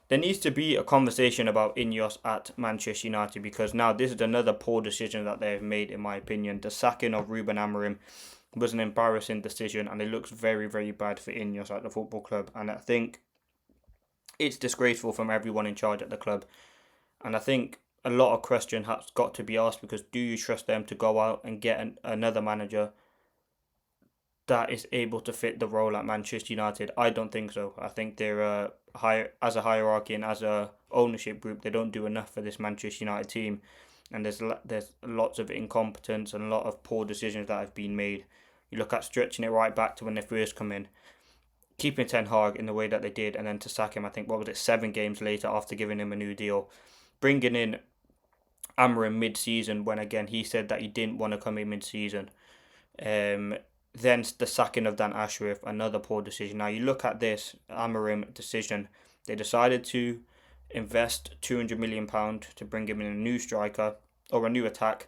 there needs to be a conversation about Ineos at Manchester United, because now this is another poor decision that they've made, in my opinion. The sacking of Ruben Amorim was an embarrassing decision, and it looks very, very bad for Ineos at the football club. And I think it's disgraceful from everyone in charge at the club. And I think a lot of question has got to be asked, because do you trust them to go out and get another manager that is able to fit the role at Manchester United? I don't think so. I think they're high as a hierarchy and as a ownership group. They don't do enough for this Manchester United team, and there's lots of incompetence and a lot of poor decisions that have been made. You look at stretching it right back to when they first come in, keeping Ten Hag in the way that they did, and then to sack him. I think what was it, 7 games later after giving him a new deal, bringing in Amorim mid-season when again he said that he didn't want to come in mid-season. Then the sacking of Dan Ashworth, another poor decision. Now you look at this Amorim decision, they decided to invest £200 million to bring him in a new striker or a new attack,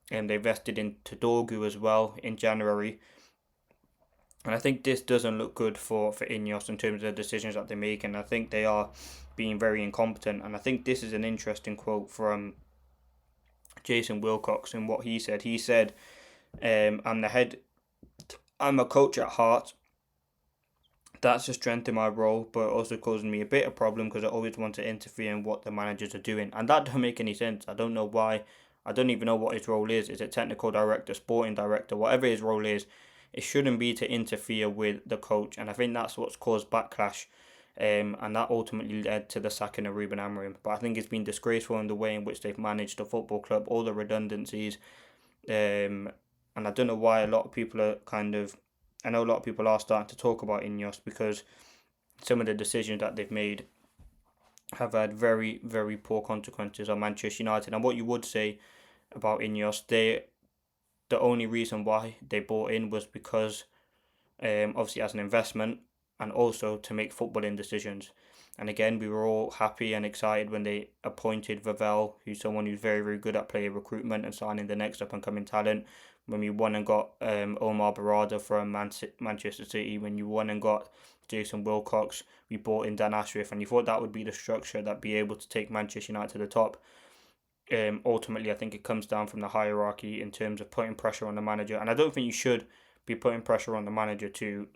and they invested into Dorgu as well in January. And I think this doesn't look good for Ineos in terms of the decisions that they make, and I think they are being very incompetent. And I think this is an interesting quote from Jason Wilcox and what he said. He said, I'm a coach at heart. That's a strength in my role, but it also causing me a bit of problem because I always want to interfere in what the managers are doing. And that don't make any sense. I don't know why. I don't even know what his role is. Is it technical director, sporting director, whatever his role is? It shouldn't be to interfere with the coach. And I think that's what's caused backlash. And that ultimately led to the sacking of Ruben Amorim. But I think it's been disgraceful in the way in which they've managed the football club, all the redundancies. And I don't know why a lot of people are I know a lot of people are starting to talk about Ineos, because some of the decisions that they've made have had very, very poor consequences on Manchester United. And what you would say about Ineos, the only reason why they bought in was because, obviously as an investment, and also to make footballing decisions. And again, we were all happy and excited when they appointed Vavel, who's someone who's very, very good at player recruitment and signing the next up and coming talent. When we won and got Omar Barada from Manchester City, when you won and got Jason Wilcox, we bought in Dan Ashworth, and you thought that would be the structure that'd be able to take Manchester United to the top. Ultimately, I think it comes down from the hierarchy in terms of putting pressure on the manager, and I don't think you should be putting pressure on the manager to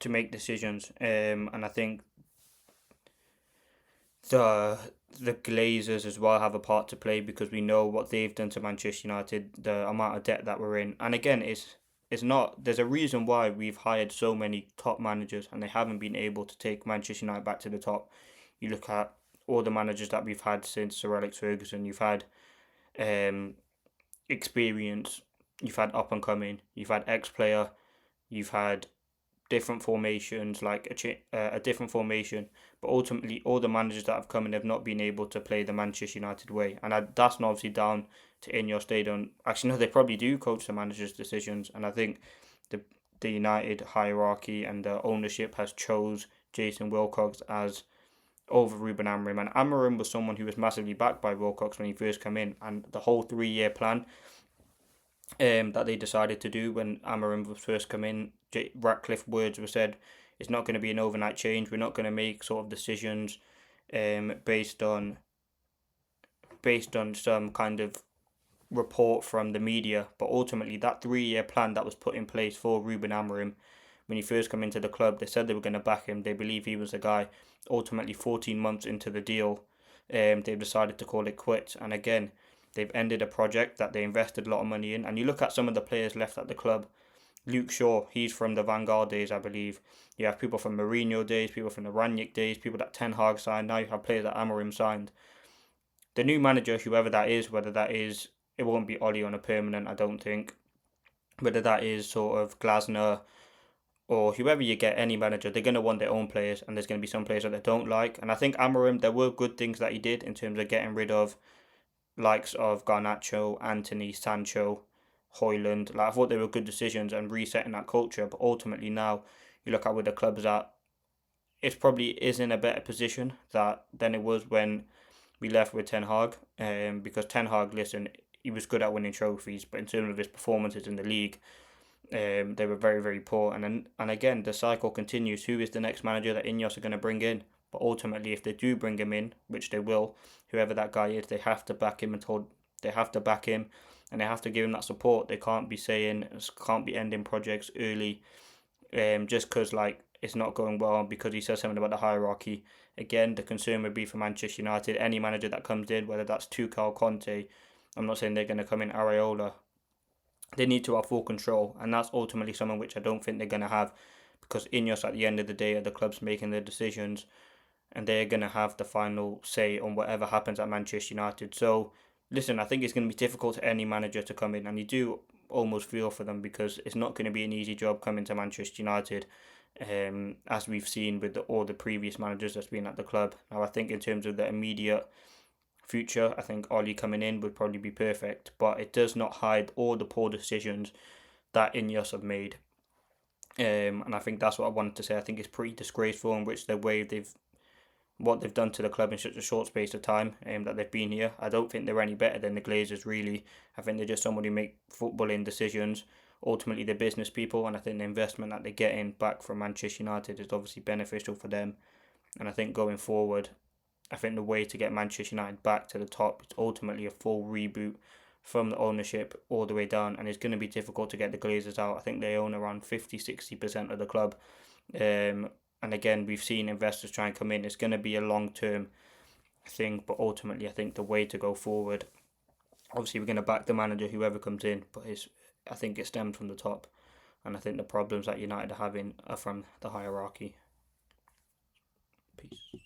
make decisions. And I think the Glazers as well have a part to play, because we know what they've done to Manchester United, the amount of debt that we're in. And again, it's not. There's a reason why we've hired so many top managers, and they haven't been able to take Manchester United back to the top. You look at all the managers that we've had since Sir Alex Ferguson. You've had experience. You've had up and coming. You've had ex player. You've had different formations, like a different formation, but ultimately all the managers that have come in have not been able to play the Manchester United way, and that's not obviously down to Ineos. They don't actually, no, they probably do coach the manager's decisions, and I think the United hierarchy and the ownership has chose Jason Wilcox as over Ruben Amorim, and Amorim was someone who was massively backed by Wilcox when he first came in, and the whole 3 year plan that they decided to do when Amorim was first come in, Ratcliffe words were said, it's not going to be an overnight change. We're not going to make sort of decisions based on some kind of report from the media. But ultimately, that 3 year plan that was put in place for Ruben Amorim, when he first came into the club, they said they were going to back him. They believe he was the guy. Ultimately, 14 months into the deal, they've decided to call it quits. And again, they've ended a project that they invested a lot of money in. And you look at some of the players left at the club. Luke Shaw, he's from the Vanguard days, I believe. You have people from Mourinho days, people from the Ranić days, people that Ten Hag signed. Now you have players that Amorim signed. The new manager, whoever that is, whether that is, it won't be Ollie on a permanent, I don't think. Whether that is sort of Glasner or whoever you get, any manager, they're going to want their own players, and there's going to be some players that they don't like. And I think Amorim, there were good things that he did in terms of getting rid of likes of Garnacho, Anthony, Sancho, Hoyland. Like, I thought they were good decisions and resetting that culture. But ultimately now, you look at where the club's at, it probably is in a better position than it was when we left with Ten Hag. Because Ten Hag, listen, he was good at winning trophies, but in terms of his performances in the league, they were very, very poor. And again, the cycle continues. Who is the next manager that Ineos are going to bring in? But ultimately, if they do bring him in, which they will, whoever that guy is, they have to back him they have to back him, and they have to give him that support. They can't be can't be ending projects early, just because like it's not going well because he says something about the hierarchy. Again, the concern would be for Manchester United. Any manager that comes in, whether that's Tuchel, Conte, I'm not saying they're going to come in Areola. They need to have full control, and that's ultimately something which I don't think they're going to have, because Ineos at the end of the day are the clubs making the decisions, and they're going to have the final say on whatever happens at Manchester United. So, listen, I think it's going to be difficult for any manager to come in, and you do almost feel for them because it's not going to be an easy job coming to Manchester United, as we've seen with all the previous managers that's been at the club. Now, I think in terms of the immediate future, I think Oli coming in would probably be perfect, but it does not hide all the poor decisions that Ineos have made. And I think that's what I wanted to say. I think it's pretty disgraceful in which the way what they've done to the club in such a short space of time that they've been here. I don't think they're any better than the Glazers, really. I think they're just somebody who make footballing decisions. Ultimately, they're business people, and I think the investment that they're getting back from Manchester United is obviously beneficial for them. And I think going forward, I think the way to get Manchester United back to the top is ultimately a full reboot from the ownership all the way down, and it's going to be difficult to get the Glazers out. I think they own around 50-60% of the club. And again, we've seen investors try and come in. It's going to be a long-term thing, but ultimately I think the way to go forward, obviously we're going to back the manager, whoever comes in, but I think it stemmed from the top, and I think the problems that United are having are from the hierarchy. Peace.